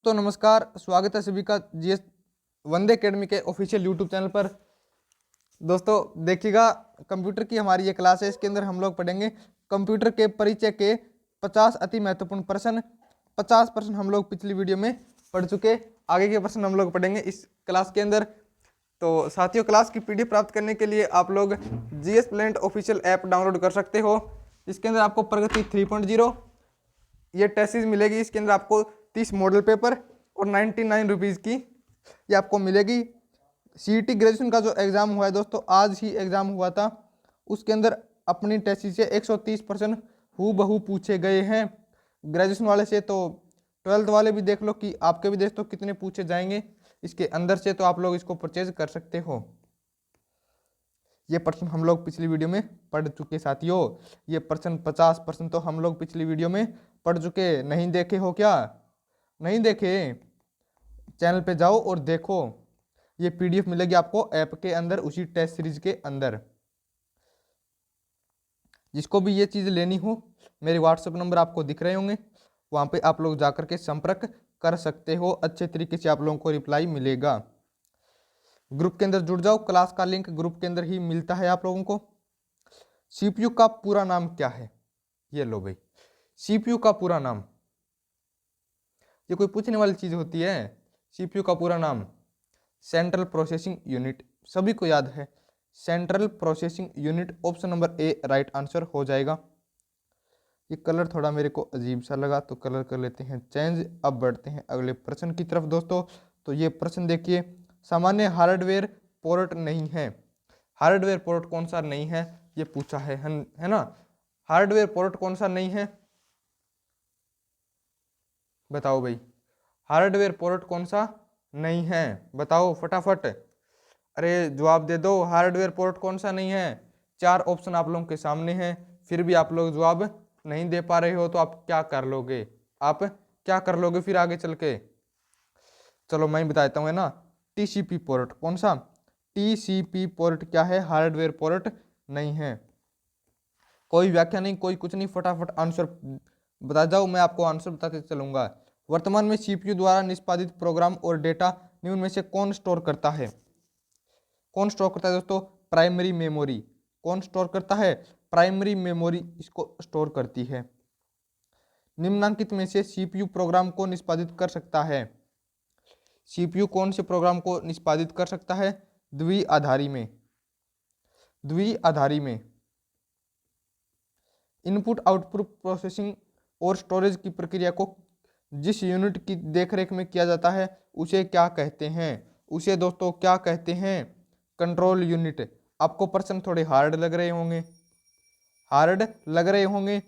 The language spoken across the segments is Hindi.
तो नमस्कार, स्वागत है सभी का जीएस वंदे एकेडमी के ऑफिशियल यूट्यूब चैनल पर। दोस्तों देखिएगा, कंप्यूटर की हमारी ये क्लास है। इसके अंदर हम लोग पढ़ेंगे कंप्यूटर के परिचय के 50 अति महत्वपूर्ण प्रश्न। 50 प्रश्न हम लोग पिछली वीडियो में पढ़ चुके, आगे के प्रश्न हम लोग पढ़ेंगे इस क्लास के अंदर। तो साथियों, क्लास की पीडीएफ प्राप्त करने के लिए आप लोग GS planet official app download कर सकते हो। इसके अंदर आपको प्रगति 3.0 ये टेस्ट सीरीज मिलेगी। इसके अंदर आपको 30 मॉडल पेपर और 99 रुपीज़ की ये आपको मिलेगी। सीईटी ग्रेजुएशन का जो एग्ज़ाम हुआ है दोस्तों, आज ही एग्ज़ाम हुआ था, उसके अंदर अपनी टेस्ट सीरीज से 130% हूबहू पूछे गए हैं ग्रेजुएशन वाले से। तो 12th वाले भी देख लो कि आपके भी दोस्तों कितने पूछे जाएंगे इसके अंदर से, तो आप लोग इसको परचेज कर सकते हो। ये प्रश्न हम लोग पिछली वीडियो में पढ़ चुके साथियों। ये प्रश्न 50% तो हम लोग पिछली वीडियो में पढ़ चुके। नहीं देखे हो क्या? नहीं देखे? चैनल पे जाओ और देखो। ये पीडीएफ मिलेगी आपको ऐप के अंदर, उसी टेस्ट सीरीज के अंदर। जिसको भी ये चीज़ लेनी हो, मेरे व्हाट्सएप नंबर आपको दिख रहे होंगे, वहाँ पे आप लोग जाकर के संपर्क कर सकते हो। अच्छे तरीके से आप लोगों को रिप्लाई मिलेगा। ग्रुप के अंदर जुड़ जाओ, क्लास का लिंक ग्रुप के अंदर ही मिलता है आप लोगों को। सीपीयू का पूरा नाम क्या है? ये लो भाई, सीपीयू का पूरा नाम। ये कोई पूछने वाली चीज होती है? सीपीयू का पूरा नाम सेंट्रल प्रोसेसिंग यूनिट, सभी को याद है। Central processing unit, option number A right answer हो जाएगा। ये कलर थोड़ा मेरे को अजीब सा लगा तो कलर कर लेते हैं चेंज। अब बढ़ते हैं अगले प्रश्न की तरफ दोस्तों। तो ये प्रश्न देखिए, सामान्य हार्डवेयर पोर्ट नहीं है। हार्डवेयर पोर्ट कौन सा नहीं है, ये पूछा है ना। हार्डवेयर पोर्ट कौन सा नहीं है, बताओ भाई। हार्डवेयर पोर्ट कौन सा नहीं है, बताओ फटाफट। अरे जवाब दे दो, हार्डवेयर पोर्ट कौन सा नहीं है। 4 ऑप्शन आप लोगों के सामने हैं, फिर भी आप लोग जवाब नहीं दे पा रहे हो, तो आप क्या कर लोगे? आप क्या कर लोगे फिर आगे चल के? चलो मैं बता देता हूँ, है ना। टीसीपी पोर्ट, कौन सा? टीसीपी पोर्ट क्या है? हार्डवेयर पोर्ट नहीं है। कोई व्याख्या नहीं, कोई कुछ नहीं, फटाफट आंसर बता जाओ, मैं आपको आंसर बताते चलूंगा। वर्तमान में सीपीयू द्वारा निष्पादित प्रोग्राम और डेटा निम्न में से कौन स्टोर करता है? कौन स्टोर करता है दोस्तों? Primary memory. कौन स्टोर करता है? प्राइमरी मेमोरी इसको स्टोर करती है। निम्नांकित में से सीपीयू प्रोग्राम को निष्पादित कर सकता है? सीपीयू कौन से प्रोग्राम को निष्पादित कर सकता है? द्विआधारी में। द्विआधारी में इनपुट आउटपुट प्रोसेसिंग और स्टोरेज की प्रक्रिया को जिस यूनिट की देखरेख में किया जाता है उसे क्या कहते हैं? उसे दोस्तों क्या कहते हैं? Control unit. आपको प्रश्न थोड़े हार्ड लग रहे होंगे, हार्ड लग रहे होंगे।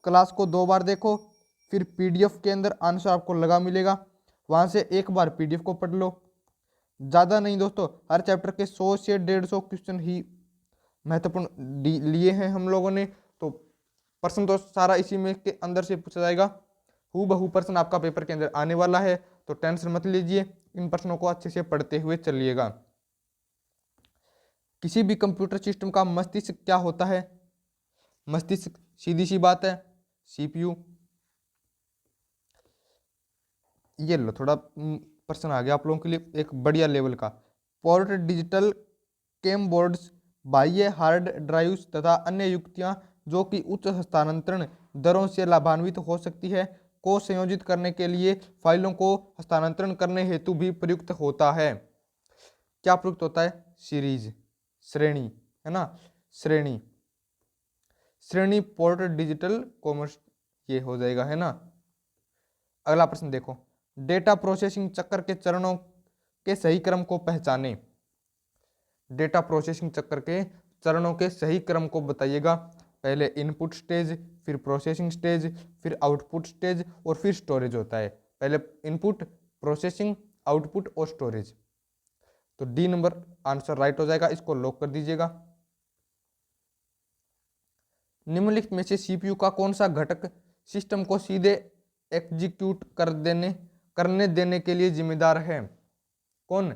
क्लास को 2 बार देखो, फिर पीडीएफ के अंदर आंसर आपको लगा मिलेगा, वहां से एक बार पीडीएफ को पढ़ लो। ज़्यादा नहीं दोस्तों, हर चैप्टर के 100 से 150 क्वेश्चन ही महत्वपूर्ण लिए हैं हम लोगों ने। तो प्रश्न तो सारा इसी में के अंदर से पूछा जाएगा। हूबहू प्रश्न आपका पेपर के अंदर आने वाला है, तो टेंशन मत लीजिए, इन प्रश्नों को अच्छे से पढ़ते हुए चलिएगा। किसी भी कंप्यूटर सिस्टम का मस्तिष्क क्या होता है? मस्तिष्क सीधी सी बात है सीपीयू। ये लो, थोड़ा प्रश्न आ गया आप लोगों के लिए एक बढ़िया लेवल का। पोर्ट डिजिटल केम बोर्ड्स, बाह्य हार्ड ड्राइव्स तथा अन्य युक्तियां जो कि उच्च हस्तांतरण दरों से लाभान्वित हो सकती है को संयोजित करने के लिए फाइलों को हस्तांतरण करने हेतु भी प्रयुक्त होता है। क्या प्रयुक्त होता है? सीरीज, श्रेणी, है ना। श्रेणी, श्रेणी पोर्ट डिजिटल कॉमर्स, ये हो जाएगा, है ना। अगला प्रश्न देखो, डेटा प्रोसेसिंग चक्र के चरणों के सही क्रम को पहचाने। डेटा प्रोसेसिंग चक्र के चरणों के सही क्रम को बताइएगा। पहले इनपुट स्टेज, फिर प्रोसेसिंग स्टेज, फिर आउटपुट स्टेज और फिर स्टोरेज होता है। पहले इनपुट, प्रोसेसिंग, आउटपुट और स्टोरेज। तो डी नंबर आंसर राइट हो जाएगा, इसको लॉक कर दीजिएगा। निम्नलिखित में से सीपीयू का कौन सा घटक सिस्टम को सीधे एग्जीक्यूट करने देने के लिए जिम्मेदार है? कौन?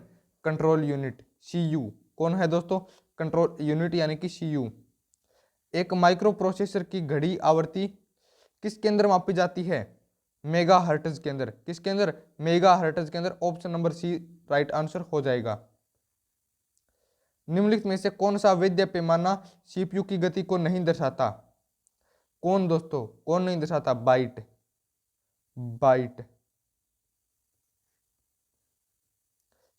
Control unit, CU. कौन है दोस्तों? कंट्रोल यूनिट यानी कि सीयू। एक माइक्रो प्रोसेसर की घड़ी आवृत्ति किस केंद्र मापी जाती है? मेगा हर्ट्ज के अंदर। किसके अंदर? मेगा हर्ट्ज के अंदर। Option number C right answer हो जाएगा। निम्नलिखित में से कौन सा वैध पैमाना सीपीयू की गति को नहीं दर्शाता? कौन दोस्तों, कौन नहीं दर्शाता? बाइट। बाइट।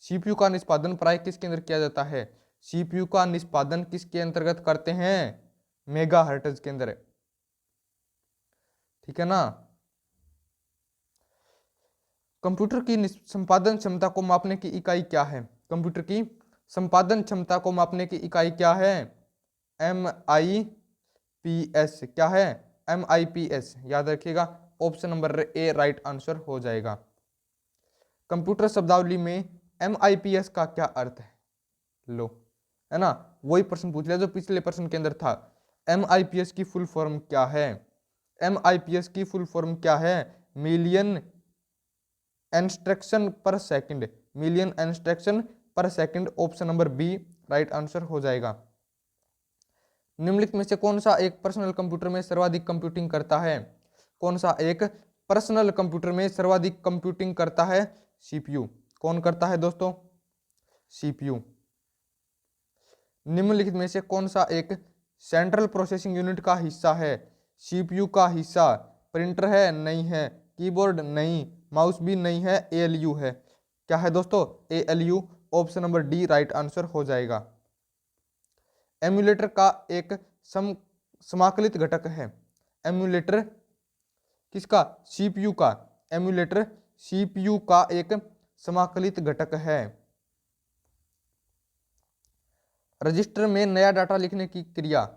सीपीयू का निष्पादन प्राय किसके अंदर किया जाता है? सीपीयू का निष्पादन किसके अंतर्गत करते हैं? मेगा हर्ट्ज के अंदर। ठीक है ना। कंप्यूटर की संपादन क्षमता को मापने की इकाई क्या है? कंप्यूटर की संपादन क्षमता को मापने की इकाई क्या है? MIPS। क्या है? MIPS, याद रखिएगा। Option number A right answer हो जाएगा। कंप्यूटर शब्दावली में MIPS का क्या अर्थ है? लो, है ना, वही प्रश्न पूछ लिया जो पिछले प्रश्न के अंदर था। MIPS की फुल फॉर्म क्या है? MIPS की फुल फॉर्म क्या है? Million instruction per second. Million instruction per second. Option number B right answer हो जाएगा। निम्नलिखित में से कौन सा एक पर्सनल कंप्यूटर में सर्वाधिक कंप्यूटिंग करता है? कौन सा एक पर्सनल कंप्यूटर में सर्वाधिक कंप्यूटिंग करता है? सीपीयू। कौन करता है दोस्तों? सीपीयू। निम्नलिखित में से कौन सा एक सेंट्रल प्रोसेसिंग यूनिट का हिस्सा है? सीपीयू का हिस्सा प्रिंटर है? नहीं है। कीबोर्ड? नहीं। माउस भी नहीं है। एएलयू है। क्या है दोस्तों? ALU. Option number D right answer हो जाएगा। एम्यूलेटर का एक समाकलित घटक है। एम्यूलेटर किसका? सीपीयू का। एम्यूलेटर सीपीयू का एक समाकलित घटक है। रजिस्टर में नया डाटा लिखने की क्रिया,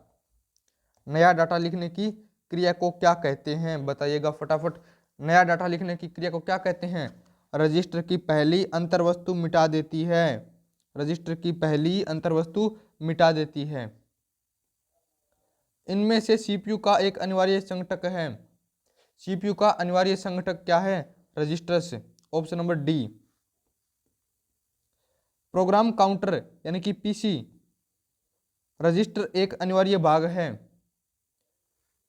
नया डाटा लिखने की क्रिया को क्या कहते हैं? बताइएगा फटाफट। नया डाटा लिखने की क्रिया को क्या कहते हैं? रजिस्टर की पहली अंतर्वस्तु मिटा देती है। रजिस्टर की पहली अंतर्वस्तु मिटा देती है। इनमें से सीपीयू का एक अनिवार्य संघटक है। सीपीयू का अनिवार्य संघटक क्या है? Registers. Option number D. Program counter यानी कि पीसी रजिस्टर एक अनिवार्य भाग है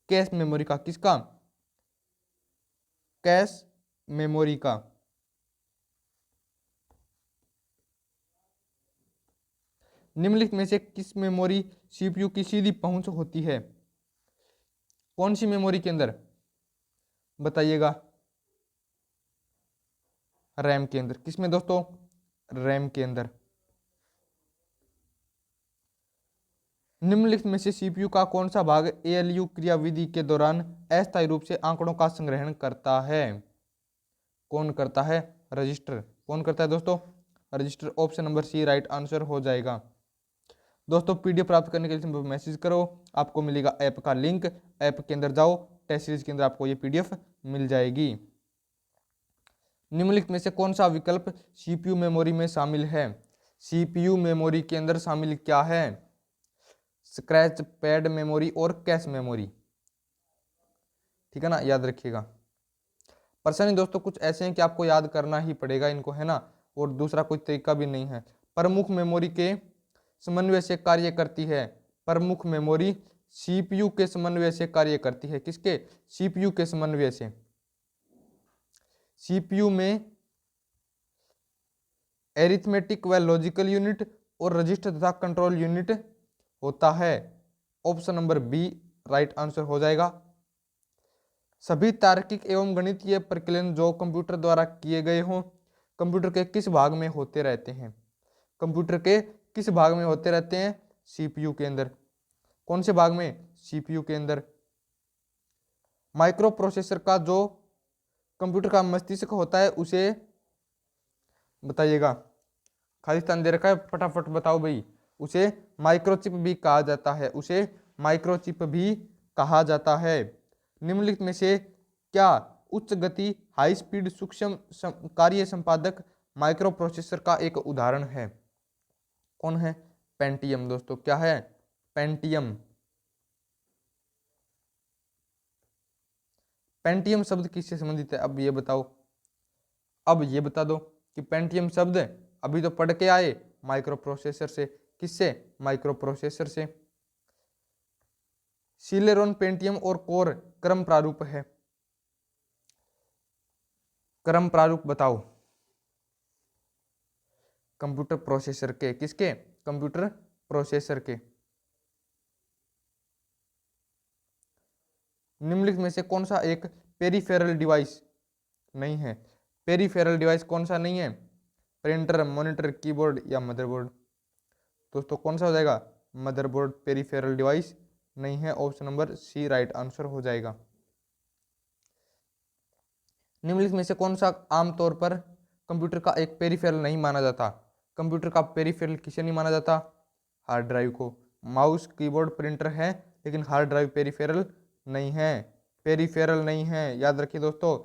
कैश मेमोरी का। किसका? कैश मेमोरी का। निम्नलिखित में से किस मेमोरी सीपीयू की सीधी पहुंच होती है? कौन सी मेमोरी के अंदर? बताइएगा। रैम के अंदर। किसमें दोस्तों? रैम के अंदर। निम्नलिखित में से सीपीयू का कौन सा भाग एएलयू क्रियाविधि के दौरान अस्थायी रूप से आंकड़ों का संग्रहण करता है? कौन करता है? रजिस्टर। कौन करता है दोस्तों? Register. Option number C right answer हो जाएगा। दोस्तों पीडीएफ प्राप्त करने के लिए सिंपल मैसेज करो, आपको मिलेगा ऐप का लिंक। ऐप के अंदर जाओ, टेस्ट सीरीज के अंदर आपको ये पीडीएफ मिल जाएगी। निम्नलिखित में से कौन सा विकल्प सीपीयू मेमोरी में शामिल है? सीपीयू मेमोरी के अंदर शामिल क्या है? स्क्रैच पैड मेमोरी और कैश मेमोरी। ठीक है ना, याद रखिएगा। प्रश्न दोस्तों कुछ ऐसे हैं कि आपको याद करना ही पड़ेगा इनको, है ना, और दूसरा कोई तरीका भी नहीं है। प्रमुख मेमोरी के समन्वय से कार्य करती है। प्रमुख मेमोरी सीपीयू के समन्वय से कार्य करती है। किसके? सीपीयू के समन्वय से। सीपीयू में एरिथमेटिक व लॉजिकल यूनिट और रजिस्टर तथा कंट्रोल यूनिट होता है। Option number B right answer हो जाएगा। सभी तार्किक एवं गणितीय प्रक्रियाएं जो कंप्यूटर द्वारा किए गए हों कंप्यूटर के किस भाग में होते रहते हैं? कंप्यूटर के किस भाग में होते रहते हैं? सीपीयू के अंदर। कौन से भाग में? सीपीयू के अंदर। माइक्रो प्रोसेसर का जो कंप्यूटर का मस्तिष्क होता है उसे बताइएगा। खालिस्तान दे रखा है, फटाफट बताओ भाई। उसे माइक्रोचिप भी कहा जाता है। उसे माइक्रोचिप भी कहा जाता है। निम्नलिखित में से क्या उच्च गति हाई स्पीड सूक्ष्म कार्य संपादक माइक्रो प्रोसेसर का एक उदाहरण है? कौन है? पेंटियम दोस्तों। क्या है? पेंटियम। पेंटियम शब्द किससे संबंधित है? अब ये बताओ, अब ये बता दो कि पेंटियम शब्द अभी तो पढ़ के आए माइक्रो प्रोसेसर से। किससे? माइक्रो प्रोसेसर से। सीलेरॉन पेंटियम और कोर क्रम प्रारूप है। क्रम प्रारूप बताओ कंप्यूटर प्रोसेसर के, किसके? कंप्यूटर प्रोसेसर के। निम्नलिखित में से कौन सा एक पेरिफेरल डिवाइस नहीं है? पेरिफेरल डिवाइस कौन सा नहीं है? प्रिंटर, मॉनिटर, कीबोर्ड या मदरबोर्ड? दोस्तों कौन सा हो जाएगा? मदरबोर्ड पेरिफेरल डिवाइस नहीं है। Option number C right answer हो जाएगा। निम्नलिखित में से कौन सा आमतौर पर कंप्यूटर का एक पेरिफेरल नहीं माना जाता? कंप्यूटर का पेरिफेरल किसे नहीं माना जाता? हार्ड ड्राइव को। माउस, कीबोर्ड, प्रिंटर है, लेकिन हार्ड ड्राइव पेरिफेरल नहीं है, पेरिफेरल नहीं है, याद रखिए दोस्तों।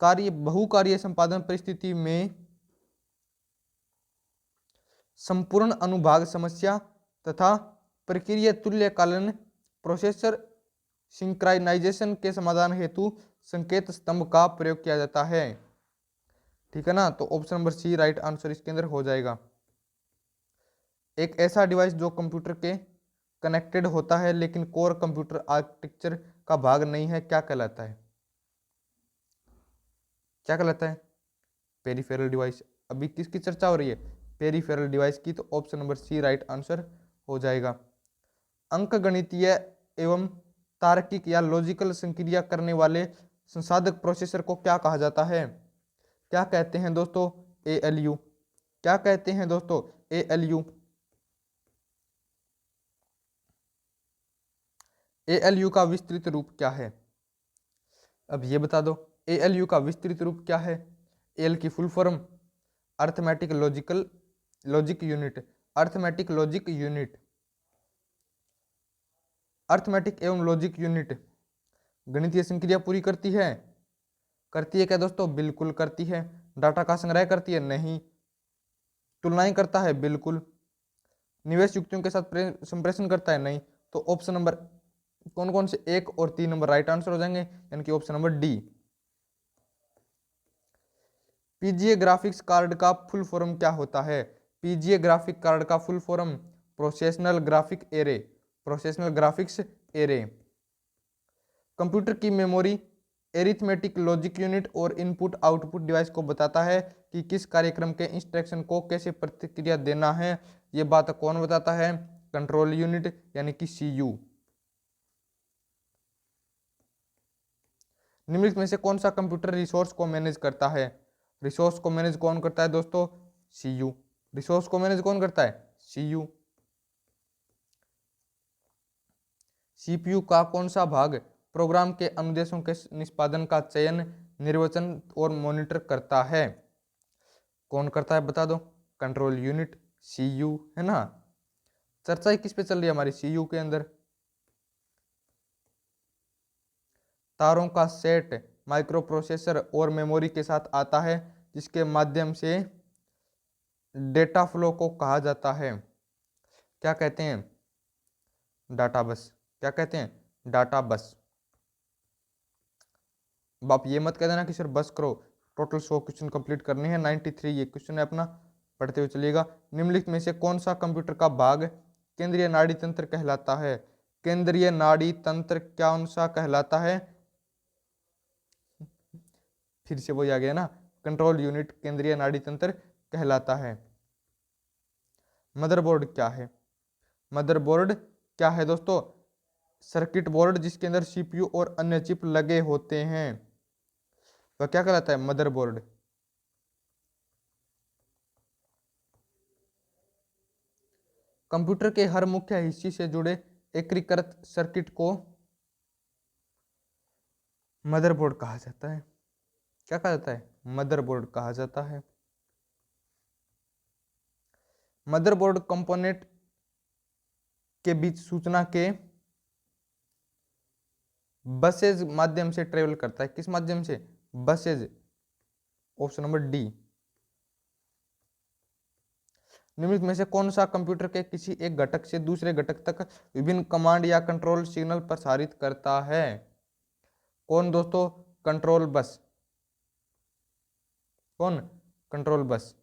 बहुकार्य संपादन परिस्थिति में संपूर्ण अनुभाग समस्या तथा प्रक्रिया तुल्यकालन प्रोसेसर सिंक्राइनाइजेशन के समाधान हेतु संकेत स्तंभ का प्रयोग किया जाता है। ठीक है ना, तो option number C right answer इसके अंदर हो जाएगा। एक ऐसा डिवाइस जो कंप्यूटर के कनेक्टेड होता है लेकिन कोर कंप्यूटर आर्किटेक्चर का भाग नहीं है, क्या कहलाता है? क्या कहलाता है? Peripheral device. अभी किसकी चर्चा हो रही है? पेरिफेरल डिवाइस की, तो option number C right answer हो जाएगा। अंकगणितीय एवं तार्किक या लॉजिकल संक्रिया करने वाले संसाधक प्रोसेसर को क्या कहा जाता है? क्या कहते हैं दोस्तों? ALU। क्या कहते हैं दोस्तों? ALU। ALU का विस्तृत रूप क्या है? अब ये बता दो, ALU का विस्तृत रूप क्या है? एल की full form arithmetic logic unit, arithmetic logic unit, arithmetic एवं लॉजिक यूनिट गणितीय संक्रिया पूरी करती है? करती है क्या दोस्तों? बिल्कुल करती है। डाटा का संग्रह करती है? नहीं। तुलनाएं करता है? बिल्कुल। निवेश युक्तियों के साथ संप्रेषण करता है? नहीं। तो ऑप्शन नंबर कौन कौन से 1 और 3 नंबर राइट आंसर हो जाएंगे, यानी कि option number D. PGA graphics card का फुल फॉर्म क्या होता है? पीजीए ग्राफिक कार्ड का full form precessional graphic array, precessional graphics array. Computer की मेमोरी एरिथमेटिक लॉजिक यूनिट और इनपुट आउटपुट डिवाइस को बताता है कि किस कार्यक्रम के इंस्ट्रक्शन को कैसे प्रतिक्रिया देना है। ये बात कौन बताता है? कंट्रोल यूनिट यानी कि CU। निम्नलिखित में से कौन सा कंप्यूटर रिसोर्स को मैनेज करता है? रिसोर्स को मैनेज कौन करता है दोस्तों? CU। रिसोर्स को मैनेज कौन करता है? CU। CPU का कौन सा भाग प्रोग्राम के अनुदेशों के निष्पादन का चयन, निर्वचन और मॉनिटर करता है? कौन करता है बता दो? कंट्रोल यूनिट, CU, है ना। चर्चा ही किस पे चल रही है हमारी? CU के अंदर। तारों का सेट माइक्रो प्रोसेसर और मेमोरी के साथ आता है जिसके माध्यम से डेटा फ्लो को कहा जाता है, क्या कहते हैं? डाटा बस। क्या कहते हैं? डाटा बस। आप ये मत कह देना कि सर बस करो, टोटल 100 क्वेश्चन कंप्लीट करने हैं, 93 ये क्वेश्चन है अपना, पढ़ते हुए चलिएगा। निम्नलिखित में से कौन सा कंप्यूटर का भाग केंद्रीय नाड़ी तंत्र कहलाता है? केंद्रीय नाड़ी तंत्र कौन सा कहलाता है? फिर से वही आ गया ना, कंट्रोल यूनिट केंद्रीय नाड़ी तंत्र कहलाता है। मदरबोर्ड क्या है? मदरबोर्ड क्या है दोस्तों? सर्किट बोर्ड जिसके अंदर CPU और अन्य चिप लगे होते हैं, वह क्या कहलाता है? मदरबोर्ड। कंप्यूटर के हर मुख्य हिस्से से जुड़े एकीकृत सर्किट को मदरबोर्ड कहा जाता है। क्या कहा जाता है? मदरबोर्ड कहा जाता है। मदरबोर्ड कंपोनेंट के बीच सूचना के बसेज माध्यम से ट्रेवल करता है। किस माध्यम से? बसेज। Option number D. निम्नलिखित में से कौन सा कंप्यूटर के किसी एक घटक से दूसरे घटक तक विभिन्न कमांड या कंट्रोल सिग्नल प्रसारित करता है? कौन दोस्तों? Control bus. कौन? Control bus.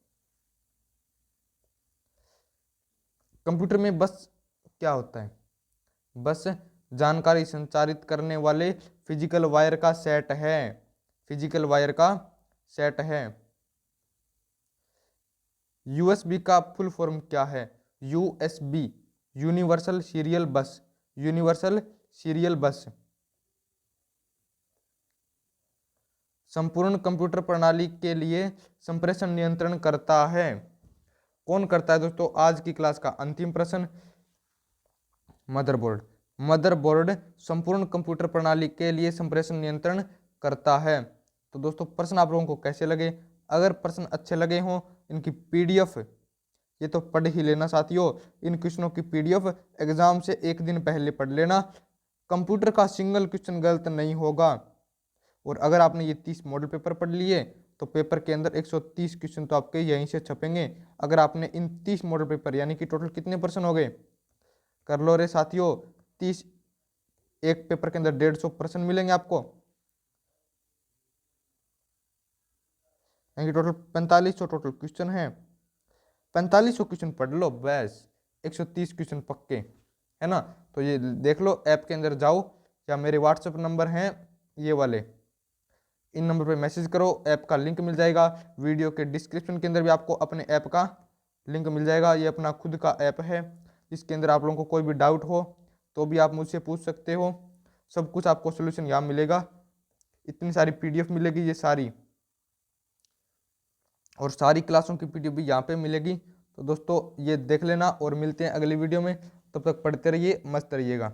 कंप्यूटर में बस क्या होता है? बस जानकारी संचारित करने वाले फिजिकल वायर का सेट है, फिजिकल वायर का सेट है। यूएसबी का फुल फॉर्म क्या है? यूएसबी, यूनिवर्सल सीरियल बस, यूनिवर्सल सीरियल बस। संपूर्ण कंप्यूटर प्रणाली के लिए संप्रेषण नियंत्रण करता है। कौन करता है दोस्तों? आज की क्लास का अंतिम प्रश्न, मदरबोर्ड। मदरबोर्ड संपूर्ण कंप्यूटर प्रणाली के लिए संप्रेषण नियंत्रण करता है। तो दोस्तों प्रश्न आप लोगों को कैसे लगे? अगर प्रश्न अच्छे लगे हों, इनकी पीडीएफ ये तो पढ़ ही लेना साथियों। इन क्वेश्चनों की पीडीएफ एग्जाम से एक दिन पहले पढ़ लेना। कंप्यूटर का सिंगल क्वेश्चन गलत नहीं होगा। और अगर आपने ये 30 मॉडल पेपर पढ़ लिए तो पेपर के अंदर 130 क्वेश्चन तो आपके यहीं से छपेंगे। अगर आपने इन 30 मॉडल पेपर यानी कि टोटल कितने पर्सन हो गए? कर लो रे साथियों, 30, एक पेपर के अंदर 150 पर्सन मिलेंगे आपको, यानी कि टोटल 4500 टोटल क्वेश्चन है। 4500 क्वेश्चन पढ़ लो बस, 130 क्वेश्चन पक्के है ना। तो ये देख लो, ऐप के अंदर जाओ या मेरे व्हाट्सएप नंबर हैं ये वाले, इन नंबर पे मैसेज करो, ऐप का लिंक मिल जाएगा। वीडियो के डिस्क्रिप्शन के अंदर भी आपको अपने ऐप का लिंक मिल जाएगा। ये अपना खुद का ऐप है, इसके अंदर आप लोगों को कोई भी डाउट हो तो भी आप मुझसे पूछ सकते हो। सब कुछ आपको सोल्यूशन यहाँ मिलेगा। इतनी सारी पीडीएफ मिलेगी ये सारी, और सारी क्लासों की पीडीएफ भी यहाँ पे मिलेगी। तो दोस्तों ये देख लेना और मिलते हैं अगली वीडियो में। तब तक पढ़ते रहिए, मस्त रहिएगा।